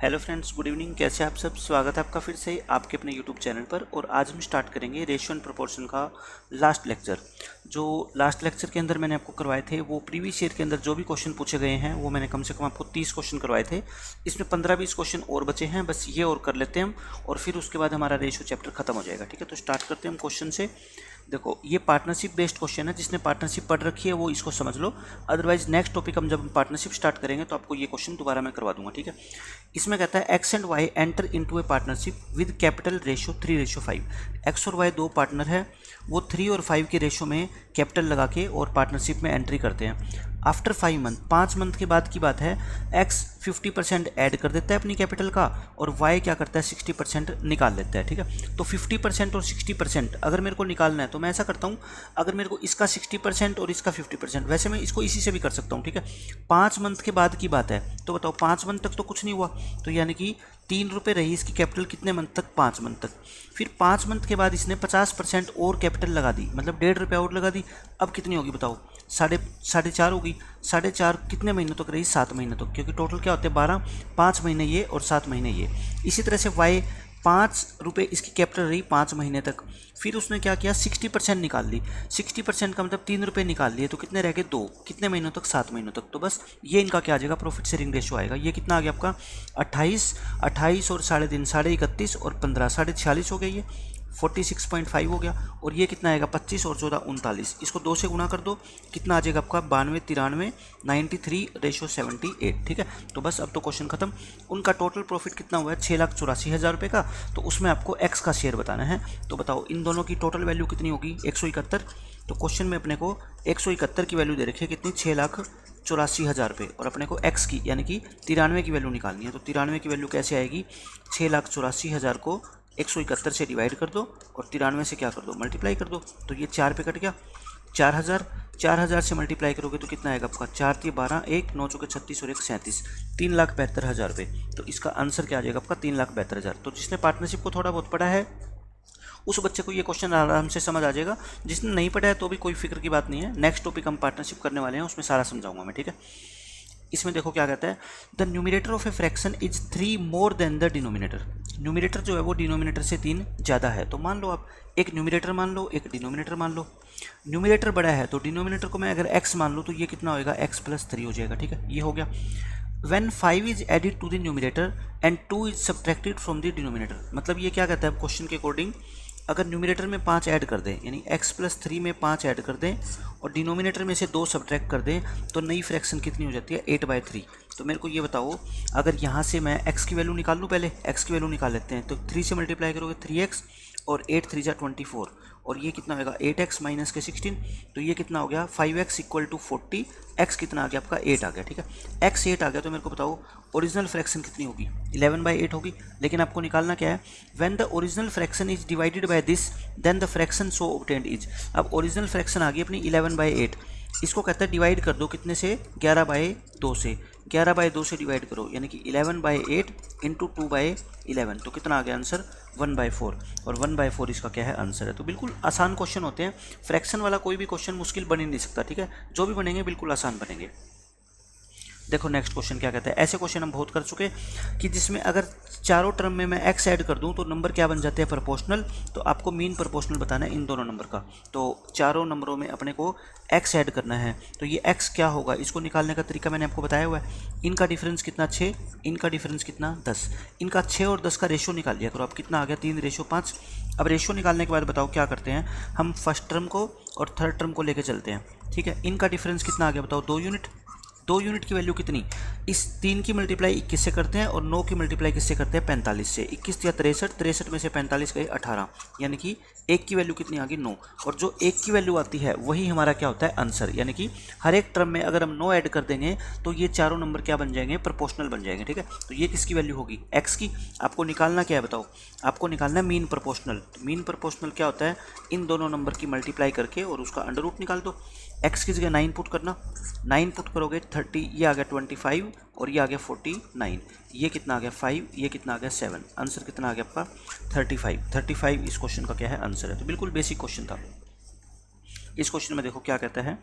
Hello friends, good evening. कैसे आप सब? स्वागत है आपका फिर से आपके अपने यूट्यूब चैनल पर। और आज हम स्टार्ट करेंगे रेशियो एंड प्रोपोर्शन का लास्ट लेक्चर। जो लास्ट लेक्चर के अंदर मैंने आपको करवाए थे वो प्रीवियस ईयर के अंदर जो भी क्वेश्चन पूछे गए हैं वो मैंने कम से कम आपको 30 क्वेश्चन करवाए थे। इसमें 15-20 क्वेश्चन और बचे हैं, बस ये और कर लेते हैं हम और फिर उसके बाद हमारा रेशियो चैप्टर खत्म हो जाएगा। ठीक है, तो स्टार्ट करते हैं हम क्वेश्चन से। देखो, ये पार्टनरशिप बेस्ड क्वेश्चन है। जिसने पार्टनरशिप पढ़ रखी है वो इसको समझ लो, अदरवाइज नेक्स्ट टॉपिक हम जब पार्टनरशिप स्टार्ट करेंगे तो आपको ये क्वेश्चन दोबारा मैं करवा दूंगा। ठीक है, इसमें कहता है X and Y enter into a partnership with capital ratio 3:5। X और वाई दो पार्टनर है, वो 3 और 5 के रेशियो में कैपिटल लगा के और पार्टनरशिप में एंट्री करते हैं। आफ्टर 5 मंथ, 5 मंथ के बाद की बात है, एक्स 50% ऐड कर देता है अपनी कैपिटल का और वाई क्या करता है 60% निकाल लेता है। ठीक है, तो 50% और 60% अगर मेरे को निकालना है तो मैं ऐसा करता हूँ, अगर मेरे को इसका 60% और इसका 50%, वैसे मैं इसको इसी से भी कर सकता हूँ। ठीक है, 5 मंथ के बाद की बात है तो बताओ 5 मंथ तक तो कुछ नहीं हुआ, तो यानी कि 3 रुपये रही इसकी कैपिटल कितने मंथ तक? 5 मंथ तक। फिर 5 मंथ के बाद इसने 50% और कैपिटल लगा दी, मतलब 1.5 रुपये और लगा दी। अब कितनी होगी बताओ? साढ़े 4.5 होगी। 4.5 कितने महीनों तक रही? 7 महीने तक, क्योंकि टोटल क्या होते हैं 12, 5 महीने ये और 7 महीने ये। इसी तरह से वाई 5 रुपये इसकी कैपिटल रही 5 महीने तक। फिर उसने क्या किया, 60% निकाल ली। 60% का मतलब 3 रुपये निकाल लिए, तो कितने रह गए? 2। कितने महीनों तक? 7 महीनों तक। तो बस ये इनका क्या आ जाएगा, प्रॉफिट शेयरिंग रेशियो आएगा। ये कितना आ गया आपका? 28 और 3.5, 31 और 15, 46 हो गया, ये 46.5 हो गया। और ये कितना आएगा? 25 और 14, 39। इसको 2 से गुना कर दो, कितना आ जाएगा आपका? 92, 93, 93:78। ठीक है, तो बस अब तो क्वेश्चन खत्म। उनका टोटल प्रॉफिट कितना हुआ है? 6,84,000 रुपये का। तो उसमें आपको एक्स का शेयर बताना है। तो बताओ इन दोनों की टोटल वैल्यू कितनी होगी? 171। तो क्वेश्चन में अपने को 171 की वैल्यू दे रखी है, कितनी? 6,84,000 रुपये। और अपने को एक्स की यानी कि 93 की वैल्यू निकालनी है। तो 93 की वैल्यू कैसे आएगी? 6,84,000 को 171 से डिवाइड कर दो और 93 से क्या कर दो? मल्टीप्लाई कर दो। तो ये 4 पे कट गया, 4,000 से मल्टीप्लाई करोगे तो कितना आएगा आपका? 4 × 12, 1 9 × 36 और 1 37, 3,72,000 रुपये। तो इसका आंसर क्या आ जाएगा आपका? 3,72,000। तो जिसने पार्टनरशिप को थोड़ा बहुत पढ़ा है उस बच्चे को ये क्वेश्चन आराम से समझ आ जाएगा। जिसने नहीं पढ़ा है तो भी कोई फिक्र की बात नहीं है, नेक्स्ट टॉपिक हम पार्टनरशिप करने वाले हैं, उसमें सारा समझाऊंगा मैं। ठीक है, इसमें देखो क्या कहता है, the numerator of a fraction is 3 more than the denominator. Numerator जो है वो डिनोमिनेटर से 3 ज़्यादा है। तो मान लो आप एक न्यूमिनेटर मान लो, एक डिनोमिनेटर मान लो। न्यूमिनेटर बड़ा है तो डिनोमिनेटर को मैं अगर x मान लूँ तो ये कितना होएगा? x+3 हो जाएगा। ठीक है, ये हो गया। When 5 is added to the numerator and 2 is subtracted from the denominator, मतलब ये क्या कहता है क्वेश्चन के अकॉर्डिंग, अगर न्यूमिनेटर में 5 ऐड कर दें, यानी x+3 में 5 ऐड कर दें और डिनोमिनेटर में से 2 सब्ट्रैक्ट कर दें, तो नई फ्रैक्शन कितनी हो जाती है? 8/3। तो मेरे को ये बताओ, अगर यहाँ से मैं x की वैल्यू निकाल लूँ, पहले x की वैल्यू निकाल लेते हैं। तो 3 से मल्टीप्लाई करोगे 3x और 8 3 जा 24 और ये कितना होगा? 8x माइनस के 16, तो ये कितना हो गया? 5x = 40। x कितना आ गया आपका? 8 आ गया। ठीक है, x 8 आ गया तो मेरे को बताओ ओरिजिनल फ्रैक्शन कितनी होगी? 11/8 होगी। लेकिन आपको निकालना क्या है? When the original fraction is divided by this then the fraction so obtained is. अब ओरिजिनल फ्रैक्शन आ गई अपनी 11/8, इसको कहता है डिवाइड कर दो कितने से? 11/2 से। 11/2 से डिवाइड करो, यानी कि 11/8 × 2/11, तो कितना आ गया आंसर? 1/4। और 1/4 इसका क्या है? आंसर है। तो बिल्कुल आसान क्वेश्चन होते हैं, फ्रैक्शन वाला कोई भी क्वेश्चन मुश्किल बन ही नहीं सकता। ठीक है, जो भी बनेंगे बिल्कुल आसान बनेंगे। देखो नेक्स्ट क्वेश्चन क्या कहता है। ऐसे क्वेश्चन हम बहुत कर चुके कि जिसमें अगर चारों टर्म में मैं x ऐड कर दूं तो नंबर क्या बन जाते हैं? प्रोपोर्शनल। तो आपको मीन प्रोपोर्शनल बताना है इन दोनों नंबर का। तो चारों नंबरों में अपने को x ऐड करना है, तो ये x क्या होगा? इसको निकालने का तरीका मैंने आपको बताया हुआ है। इनका डिफरेंस कितना? 6, इनका डिफरेंस कितना? 10। इनका 6 और 10 का रेशियो निकाल लिया करो। अब कितना आ गया? 3:5। अब रेशियो निकालने के बाद बताओ क्या करते हैं हम? फर्स्ट टर्म को और थर्ड टर्म को लेके चलते हैं। ठीक है, इनका डिफरेंस कितना आ गया बताओ? 2 यूनिट। 2 यूनिट की वैल्यू कितनी? इस 3 की मल्टीप्लाई 21 से करते हैं और 9 की मल्टीप्लाई किससे करते हैं? 45 से। 21 या 63, 63 में से 45 गए 18, यानी कि 1 की वैल्यू कितनी आ गई? 9। और जो 1 की वैल्यू आती है वही हमारा क्या होता है? आंसर। यानी कि हर एक टर्म में अगर हम 9 ऐड कर देंगे तो ये चारों नंबर क्या बन जाएंगे? प्रोपोर्शनल बन जाएंगे। ठीक है, तो ये किसकी वैल्यू होगी? x की। आपको निकालना क्या है बताओ? आपको निकालना है मीन प्रोपोर्शनल। तो मीन प्रोपोर्शनल क्या होता है? इन दोनों नंबर की मल्टीप्लाई करके और उसका अंडर रूट निकाल दो। x की जगह 9 पुट करना, 9 पुट करोगे 30, ये आ गया 25 और ये आ गया 49, ये कितना आ गया? 5, ये कितना आ गया? 7। आंसर कितना आ गया आपका? 35 इस क्वेश्चन का क्या है? आंसर है। तो बिल्कुल बेसिक क्वेश्चन था। इस क्वेश्चन में देखो क्या कहता है,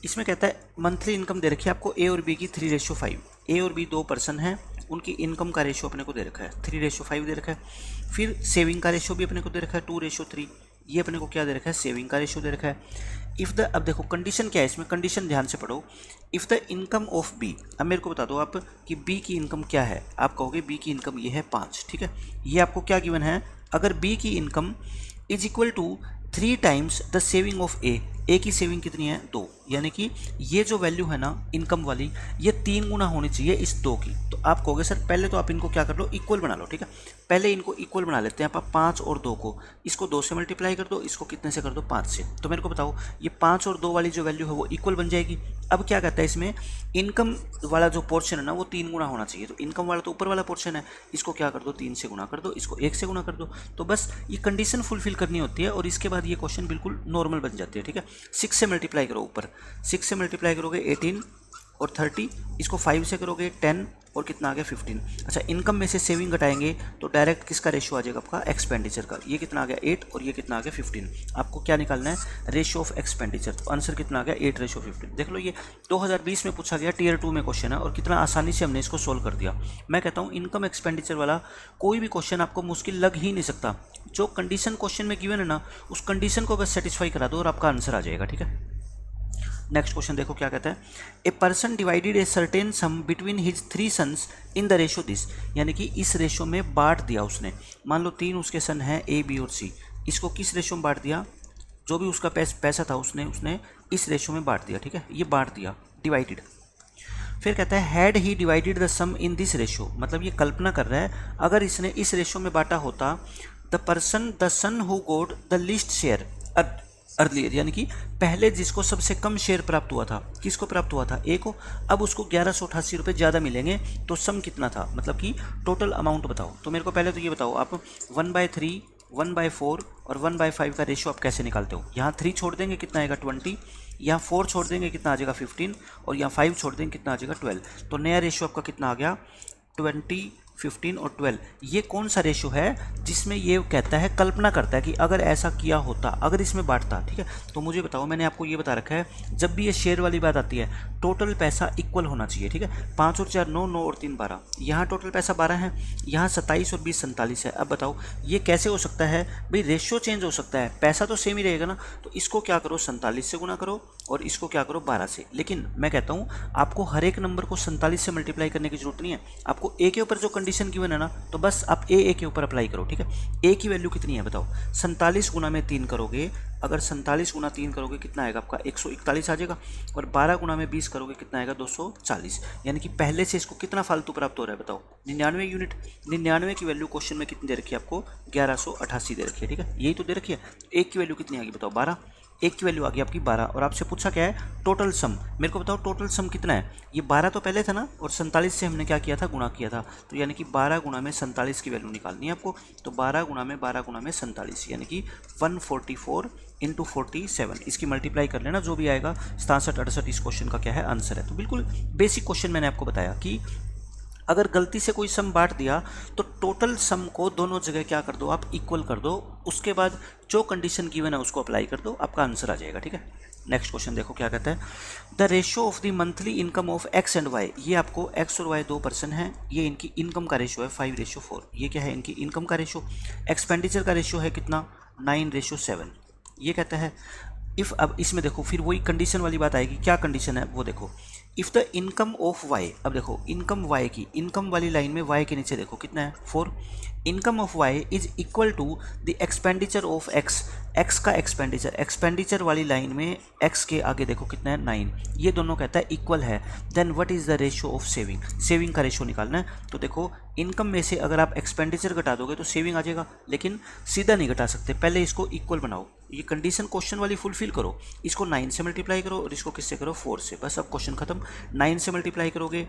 इसमें कहता है मंथली इनकम दे रखी है आपको ए और बी की 3:5। ए और बी 2 पर्सन हैं, उनकी इनकम का रेशो अपने को दे रखा है 3:5 दे रखा है। फिर सेविंग का रेशो भी अपने को दे रखा है 2:3, ये अपने को क्या दे रखा है, सेविंग का रेशो दे रखा है। इफ़ द, अब देखो कंडीशन क्या है इसमें, कंडीशन ध्यान से पढ़ो। If the income of B, अब मेरे को बता दो आप कि बी की इनकम क्या है। आप कहोगे बी की इनकम ये है 5, ठीक है। ये आपको क्या गिवन है, अगर बी की income is equal to 3 times the saving of A की सेविंग कितनी है 2, यानी कि ये जो वैल्यू है ना इनकम वाली, ये 3 गुना होनी चाहिए इस 2 की। तो आप कहोगे सर पहले तो आप इनको क्या कर लो, इक्वल बना लो, ठीक है। पहले इनको इक्वल बना लेते हैं आप 5 और 2 को, इसको 2 से मल्टीप्लाई कर दो, इसको कितने से कर दो 5 से। तो मेरे को बताओ ये 5 और 2 वाली जो वैल्यू है वो इक्वल बन जाएगी। अब क्या कहता है इसमें, इनकम वाला जो पोर्शन है ना वो 3 गुना होना चाहिए। तो इनकम वाला तो ऊपर वाला पोर्शन है, इसको क्या कर दो 3 से गुना कर दो, इसको 1 से गुना कर दो। तो बस ये कंडीशन फुलफिल करनी होती है और इसके बाद ये क्वेश्चन बिल्कुल नॉर्मल बन जाती है, ठीक है। 6 से मल्टीप्लाई करो, ऊपर 6 से मल्टीप्लाई करोगे 18 और 30, इसको 5 से करोगे 10 और कितना आ गया 15। अच्छा, इनकम में से सेविंग घटाएंगे तो डायरेक्ट किसका रेशियो आ जाएगा आपका, एक्सपेंडिचर का। ये कितना आ गया 8 और ये कितना आ गया 15। आपको क्या निकालना है, रेशियो ऑफ एक्सपेंडिचर। तो आंसर कितना आ गया 8:15। देख लो ये 2020 में पूछा गया टियर 2 में क्वेश्चन है और कितना आसानी से हमने इसको सोल्व कर दिया। मैं कहता हूँ इनकम एक्सपेंडिचर वाला कोई भी क्वेश्चन आपको मुश्किल लग ही नहीं सकता। जो कंडीशन क्वेश्चन में गिवन है ना, उस कंडीशन को बस सेटिस्फाई करा दो और आपका आंसर आ जाएगा, ठीक है। नेक्स्ट क्वेश्चन देखो क्या कहता है, a person divided a certain sum between his 3 sons in the ratio this, यानी कि इस रेशो में बांट दिया उसने। मान लो 3 उसके सन हैं ए बी और सी, इसको किस रेशो में बांट दिया, जो भी उसका पैसा था उसने इस रेशो में बांट दिया, ठीक है। ये बांट दिया, डिवाइडेड। फिर कहता है had he divided the sum in this ratio, मतलब ये कल्पना कर रहा है अगर इसने इस रेशो में बांटा होता, the son who got the least share earlier, यानी कि पहले जिसको सबसे कम शेयर प्राप्त हुआ था, किसको प्राप्त हुआ था, ए को। अब उसको 1188 रुपये ज़्यादा मिलेंगे, तो सम कितना था, मतलब कि टोटल अमाउंट बताओ। तो मेरे को पहले तो ये बताओ आप 1/3, 1/4 और 1/5 का रेशो आप कैसे निकालते हो। यहाँ 3 छोड़ देंगे कितना आएगा 20, यहाँ 4 छोड़ देंगे कितना आ जाएगा 15 और यहाँ 5 छोड़ देंगे कितना आ जाएगा 12। तो नया रेशो आपका कितना आ गया 20, 15 और 12। ये कौन सा रेशो है जिसमें ये कहता है, कल्पना करता है कि अगर ऐसा किया होता, अगर इसमें बांटता, ठीक है। तो मुझे बताओ, मैंने आपको ये बता रखा है जब भी ये शेयर वाली बात आती है टोटल पैसा इक्वल होना चाहिए, ठीक है। 5 और 4 9, 9 और 3 12, यहाँ टोटल पैसा 12 है, यहाँ 27 और 20 47 है। अब बताओ ये कैसे हो सकता है भाई, रेशियो चेंज हो सकता है, पैसा तो सेम ही रहेगा ना। तो इसको क्या करो 47 से गुना करो और इसको क्या करो 12 से। लेकिन मैं कहता हूँ आपको हर एक नंबर को 47 से मल्टीप्लाई करने की जरूरत नहीं है। आपको ए के ऊपर जो कंडीशन गिवन है ना, तो बस आप ए के ऊपर अप्लाई करो, ठीक है। ए की वैल्यू कितनी है बताओ, 47 गुना में 3 करोगे, अगर 47 गुना 3 करोगे कितना आएगा आपका 141 आ जाएगा, और 12 गुना में 20 करोगे कितना आएगा 240। यानी कि पहले से इसको कितना फालतू प्राप्त हो रहा है बताओ, 99 यूनिट। 99 की वैल्यू क्वेश्चन में कितनी दे रखी है आपको, 1188 दे रखी है, ठीक है। यही तो दे रखी है। एक की वैल्यू कितनी आ गई बताओ 12, एक की वैल्यू आ गई आपकी 12, और आपसे पूछा क्या है टोटल सम। मेरे को बताओ टोटल सम कितना है, ये 12 तो पहले था ना, और 47 से हमने क्या किया था, गुणा किया था। तो यानी कि 12 गुना में 47 की वैल्यू निकालनी है आपको। तो 12 गुना में 47 यानी कि 144 इंटू 47, इसकी मल्टीप्लाई कर लेना, जो भी आएगा 67 68 इस क्वेश्चन का क्या है आंसर है। तो बिल्कुल बेसिक क्वेश्चन मैंने आपको बताया कि अगर गलती से कोई सम बांट दिया तो टोटल सम को दोनों जगह क्या कर दो आप, इक्वल कर दो। उसके बाद जो कंडीशन गिवन है उसको अप्लाई कर दो, आपका आंसर आ जाएगा, ठीक है। नेक्स्ट क्वेश्चन देखो क्या कहता है, the ratio of the monthly income of X and Y. ये आपको एक्स और वाई 2 पर्सन है, ये इनकी इनकम का रेशियो है 5:4। ये क्या है इनकी इनकम का रेशियो। एक्सपेंडिचर का रेशियो है कितना 9:7। ये कहता है इफ़, अब इसमें देखो फिर वही कंडीशन वाली बात आएगी। क्या कंडीशन है वो देखो, if the income of Y. अब देखो इनकम वाई की, इनकम वाली लाइन में वाई के नीचे देखो कितना है 4। Income of Y is equal to the expenditure of X. X का एक्सपेंडिचर, एक्सपेंडिचर वाली लाइन में एक्स के आगे देखो कितना है 9। ये दोनों कहता है इक्वल है। Then what is the ratio of saving. Saving का रेशियो निकालना है। तो देखो इनकम में से अगर आप एक्सपेंडिचर घटा दोगे तो सेविंग आ जाएगा, लेकिन सीधा नहीं घटा सकते, पहले इसको इक्वल बनाओ। ये कंडीशन क्वेश्चन वाली फुलफिल करो। इसको 9 से मल्टीप्लाई करो और इसको किससे करो 4 से। बस अब क्वेश्चन खत्म। 9 से मल्टीप्लाई करोगे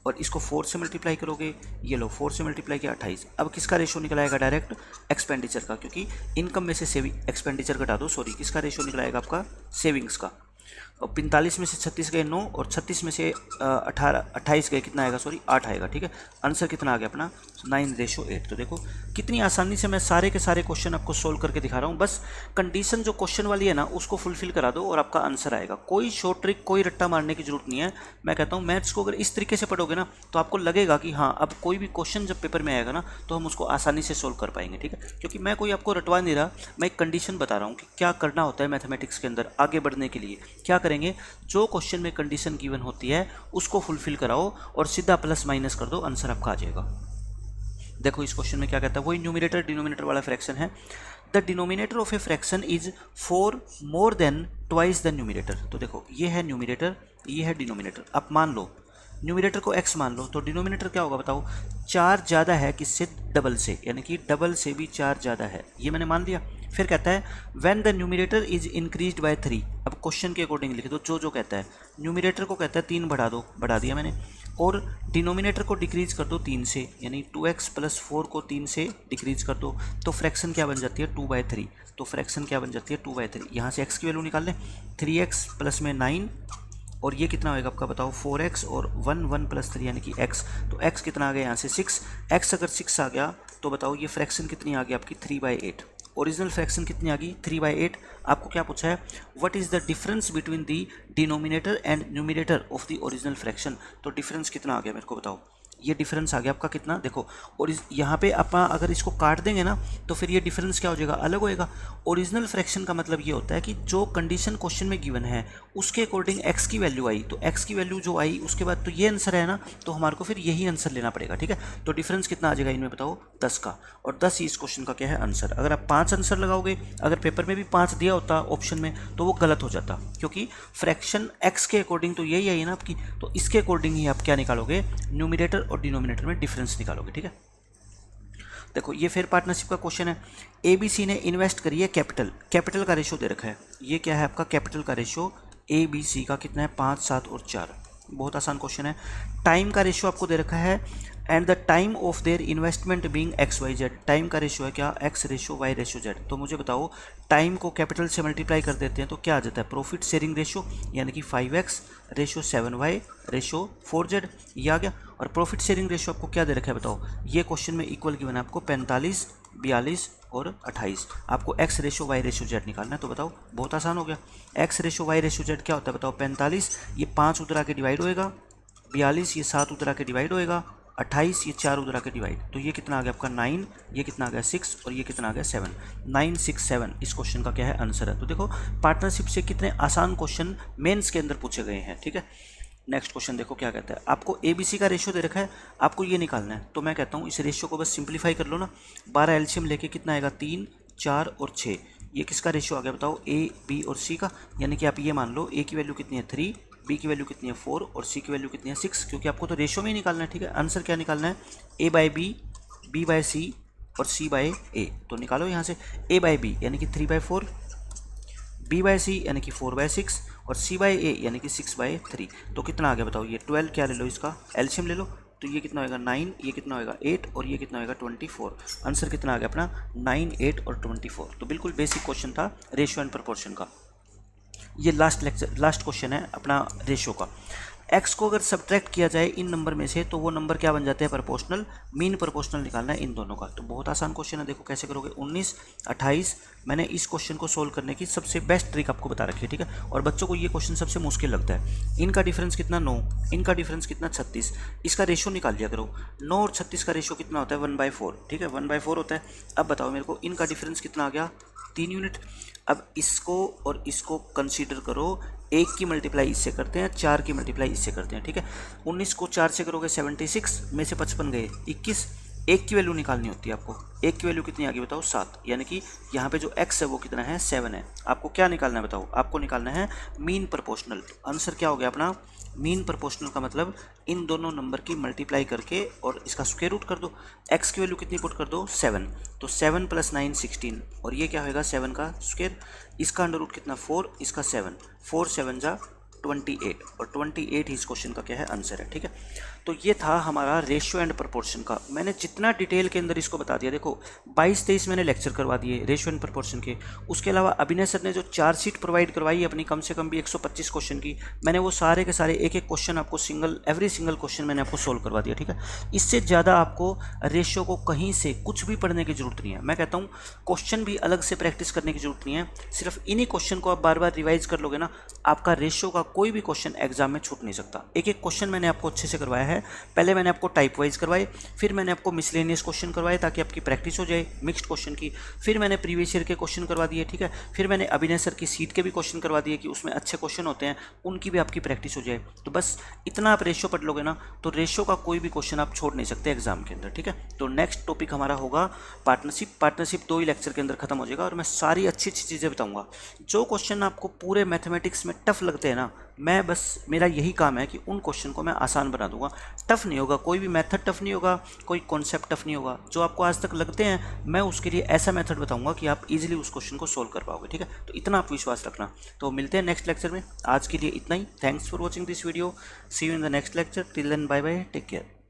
और इसको 4 से मल्टीप्लाई करोगे, ये लो 4 से मल्टीप्लाई किया 28। अब किसका रेशियो निकल आएगा डायरेक्ट एक्सपेंडिचर का, क्योंकि इनकम में से सेविंग एक्सपेंडिचर घटा दो, सॉरी किसका रेशियो निकल आएगा आपका सेविंग्स का। और 45 में से 36 गए 9 और 36 में से 28 गए कितना आएगा, सॉरी 8 आएगा। ठीक है, आंसर कितना आ गया अपना 9:8। तो देखो कितनी आसानी से मैं सारे के सारे क्वेश्चन आपको सोल्व करके दिखा रहा हूँ। बस कंडीशन जो क्वेश्चन वाली है ना उसको फुलफिल करा दो और आपका आंसर आएगा। कोई शॉर्ट ट्रिक, कोई रट्टा मारने की जरूरत नहीं है। मैं कहता हूँ मैथ्स को अगर इस तरीके से पढ़ोगे ना तो आपको लगेगा कि हाँ अब कोई भी क्वेश्चन जब पेपर में आएगा ना तो हम उसको आसानी से सोल्व कर पाएंगे। ठीक है, क्योंकि मैं कोई आपको रटवा नहीं रहा, मैं एक कंडीशन बता रहा हूँ कि क्या करना होता है मैथमेटिक्स के अंदर आगे बढ़ने के लिए। क्या करेंगे, जो क्वेश्चन में कंडीशन गिवन होती है उसको फुलफिल कराओ और सीधा प्लस माइनस कर दो, आंसर आपका आ जाएगा। देखो इस क्वेश्चन में क्या कहता है, वही न्यूमिनेटर डिनोमिनेटर वाला फ्रैक्शन है। The denominator of a fraction is 4 more than twice the numerator. तो देखो ये है न्यूमिनेटर, ये है डिनोमिनेटर। आप मान लो न्यूमिनेटर को x मान लो, तो डिनोमिनेटर क्या होगा बताओ, 4 ज़्यादा है किससे, डबल से, यानी कि डबल से भी 4 ज़्यादा है, ये मैंने मान लिया। फिर कहता है when the numerator is increased by 3। अब क्वेश्चन के अकॉर्डिंग लिख दो जो कहता है। न्यूमिनेटर को कहता है 3 बढ़ा दो, बढ़ा दिया मैंने, और डिनोमिनेटर को डिक्रीज कर दो 3 से, यानी 2x + 4 को 3 से डिक्रीज कर दो, तो फ्रैक्शन क्या बन जाती है 2/3। तो फ्रैक्शन क्या बन जाती है 2/3। यहाँ से x की वैल्यू निकाल लें, 3x प्लस में 9 और ये कितना होएगा आपका बताओ 4x और 1 + 3 यानी कि x। तो x कितना आ गया यहाँ से 6। x अगर 6 आ गया तो बताओ ये फ्रैक्शन कितनी आ गई आपकी 3/8। ओरिजिनल फ्रैक्शन कितनी आ गई 3/8। आपको क्या पूछा है, what is the difference between the denominator and numerator of the original fraction. तो डिफरेंस कितना आ गया मेरे को बताओ, ये डिफरेंस आ गया आपका कितना, देखो और यहाँ पे आप अगर इसको काट देंगे ना तो फिर ये डिफरेंस क्या हो जाएगा, अलग होएगा। ओरिजिनल फ्रैक्शन का मतलब ये होता है कि जो कंडीशन क्वेश्चन में गिवन है उसके अकॉर्डिंग x की वैल्यू आई, तो x की वैल्यू जो आई उसके बाद तो ये आंसर है ना, तो हमारे को फिर यही आंसर लेना पड़ेगा। ठीक है, तो डिफरेंस कितना आ जाएगा इनमें बताओ 10 का, और 10 ही इस क्वेश्चन का क्या है आंसर। अगर आप 5 आंसर लगाओगे, अगर पेपर में भी 5 दिया होता ऑप्शन में तो वो गलत हो जाता, क्योंकि फ्रैक्शन x के अकॉर्डिंग तो यही आई है ना आपकी, तो इसके अकॉर्डिंग ही आप क्या निकालोगे, न्यूमिनेटर और डिनोमिनेटर में डिफरेंस निकालोगे। ठीक है, देखो ये फिर पार्टनरशिप का क्वेश्चन है। ABC ने इन्वेस्ट करी है कैपिटल, कैपिटल का रेशो दे रखा है, ये क्या है आपका कैपिटल का रेशो ABC का कितना है 5, 7 और 4। बहुत आसान क्वेश्चन है। टाइम का रेशो आपको दे रखा है, and the time of their investment being XYZ। Time का रेशो है क्या X ratio Y ratio Z। तो मुझे बताओ टाइम को कैपिटल से मल्टीप्लाई कर देते हैं तो क्या आ जाता है, प्रॉफिट शेयरिंग रेशो, यानी कि 5x ratio 7y ratio 4z, ये आ गया। और प्रॉफिट शेयरिंग रेशो आपको क्या दे रखा है बताओ, ये क्वेश्चन में इक्वल गिवन है आपको 45, 42 और 28। आपको x ratio y ratio z निकालना है, तो बताओ बहुत आसान हो गया। x ratio y ratio z क्या होता है बताओ, 45 ये 5 उधर आके डिवाइड होएगा, 42 ये 7 उधर आके डिवाइड होएगा, 28 ये 4 उधर आके डिवाइड, तो ये कितना आ गया आपका 9, ये कितना आ गया 6 और ये कितना आ गया 7। 9, 6, 7 इस क्वेश्चन का क्या है आंसर है। तो देखो पार्टनरशिप से कितने आसान क्वेश्चन मेंस के अंदर पूछे गए हैं। ठीक है, नेक्स्ट क्वेश्चन देखो क्या कहता है, आपको ABC का रेशो दे रखा है, आपको ये निकालना है। तो मैं कहता हूँ इस रेशो को बस सिंप्लीफाई कर लो ना, 12 एलसीएम लेके कितना आएगा 3, 4 और 6। ये किसका रेशो आ गया बताओ, A, B और C का, यानी कि आप ये मान लो A की वैल्यू कितनी है 3, B की वैल्यू कितनी है 4 और C की वैल्यू कितनी है 6, क्योंकि आपको तो रेशो में ही निकालना है। ठीक है, आंसर क्या निकालना है, A/B, B/C और C/A। तो निकालो यहाँ से A/B यानी कि 3/4, B/C यानी कि 4/6 और C/A यानी कि 6/3। तो कितना आ गया बताओ, ये 12 क्या ले लो, इसका एलसीएम ले लो, तो ये कितना होगा 9, ये कितना होगा 8 और ये कितना होगा 24। आंसर कितना आ गया अपना 9, 8 और 24। तो बिल्कुल बेसिक क्वेश्चन था रेशियो एंड प्रोपोर्शन का। ये लास्ट क्वेश्चन है अपना रेशियो का। x को अगर सब्ट्रैक्ट किया जाए इन नंबर में से तो वो नंबर क्या बन जाते हैं प्रोपोर्शनल, मीन प्रोपोर्शनल निकालना है इन दोनों का। तो बहुत आसान क्वेश्चन है, देखो कैसे करोगे। 19, 28 मैंने इस क्वेश्चन को सोल्व करने की सबसे बेस्ट ट्रिक आपको बता रखी है। ठीक है, और बच्चों को ये क्वेश्चन सबसे मुश्किल लगता है। इनका डिफरेंस कितना 9, इनका डिफरेंस कितना 36, इसका रेशो निकाल लिया करो। 9 और 36 का रेशो कितना होता है 1/4। ठीक है, 1/4 होता है। अब बताओ मेरे को इनका डिफरेंस कितना आ गया 3 यूनिट। अब इसको और इसको कंसीडर करो, 1 की मल्टीप्लाई इससे करते हैं, 4 की मल्टीप्लाई इससे करते हैं। ठीक है, 19 को 4 से करोगे 76 में से 55 गए 21। 1 की वैल्यू निकालनी होती है आपको, 1 की वैल्यू कितनी आ गई बताओ 7, यानी कि यहाँ पे जो x है वो कितना है 7 है। आपको क्या निकालना है बताओ, आपको निकालना है मीन प्रोपोर्शनल। आंसर क्या हो गया अपना मीन प्रोपोर्शनल का मतलब इन दोनों नंबर की मल्टीप्लाई करके और इसका स्क्वायर रूट कर दो। x की वैल्यू कितनी पुट कर दो 7, तो 7 + 9 16 और ये क्या होगा 7 का स्क्वायर, इसका अंडर रूट कितना 4, इसका 7, 4 7 जा 28 और 28 ही इस क्वेश्चन का क्या है आंसर है। ठीक है, तो ये था हमारा रेशियो एंड प्रोपोर्शन का। मैंने जितना डिटेल के अंदर इसको बता दिया, देखो 22-23 मैंने लेक्चर करवा दिए रेशियो एंड प्रोपोर्शन के। उसके अलावा अभिनय सर ने जो 4 शीट प्रोवाइड करवाई अपनी, कम से कम भी 125 क्वेश्चन की, मैंने वो सारे के सारे एक एक क्वेश्चन आपको एवरी सिंगल क्वेश्चन मैंने आपको सोल्व करवा दिया। ठीक है, इससे ज़्यादा आपको रेशियो को कहीं से कुछ भी पढ़ने की जरूरत नहीं है। मैं कहता हूँ क्वेश्चन भी अलग से प्रैक्टिस करने की जरूरत नहीं है, सिर्फ इन्हीं क्वेश्चन को आप बार बार रिवाइज कर लोगे ना, आपका रेशियो का कोई भी क्वेश्चन एग्जाम में छूट नहीं सकता। एक एक क्वेश्चन मैंने आपको अच्छे से करवाया है। पहले मैंने आपको टाइप वाइज करवाए, फिर मैंने आपको मिसलेनियस क्वेश्चन करवाए ताकि आपकी प्रैक्टिस हो जाए मिक्स्ड क्वेश्चन की, फिर मैंने प्रीवियस ईयर के क्वेश्चन करवा दिए। ठीक है, फिर मैंने अभिनय सर की सीट के भी क्वेश्चन करवा दिए कि उसमें अच्छे क्वेश्चन होते हैं, उनकी भी आपकी प्रैक्टिस हो जाए। तो बस इतना आप रेशियो पढ़ लोगे ना, तो रेशियो का कोई भी क्वेश्चन आप छोड़ नहीं सकते एग्जाम के अंदर। ठीक है, तो नेक्स्ट टॉपिक हमारा होगा पार्टनरशिप 2 ही लेक्चर के अंदर खत्म हो जाएगा और मैं सारी अच्छी अच्छी चीज़ें बताऊंगा। जो क्वेश्चन आपको पूरे मैथमेटिक्स में टफ लगते हैं ना, मैं बस मेरा यही काम है कि उन क्वेश्चन को मैं आसान बना दूंगा। टफ नहीं होगा, कोई भी मेथड टफ नहीं होगा, कोई कॉन्सेप्ट टफ नहीं होगा। जो आपको आज तक लगते हैं मैं उसके लिए ऐसा मेथड बताऊंगा कि आप इजीली उस क्वेश्चन को सोल्व कर पाओगे। ठीक है, तो इतना आप विश्वास रखना। तो मिलते हैं नेक्स्ट लेक्चर में, आज के लिए इतना ही। Thanks for watching this video, see you in the next lecture, till then bye bye, take care.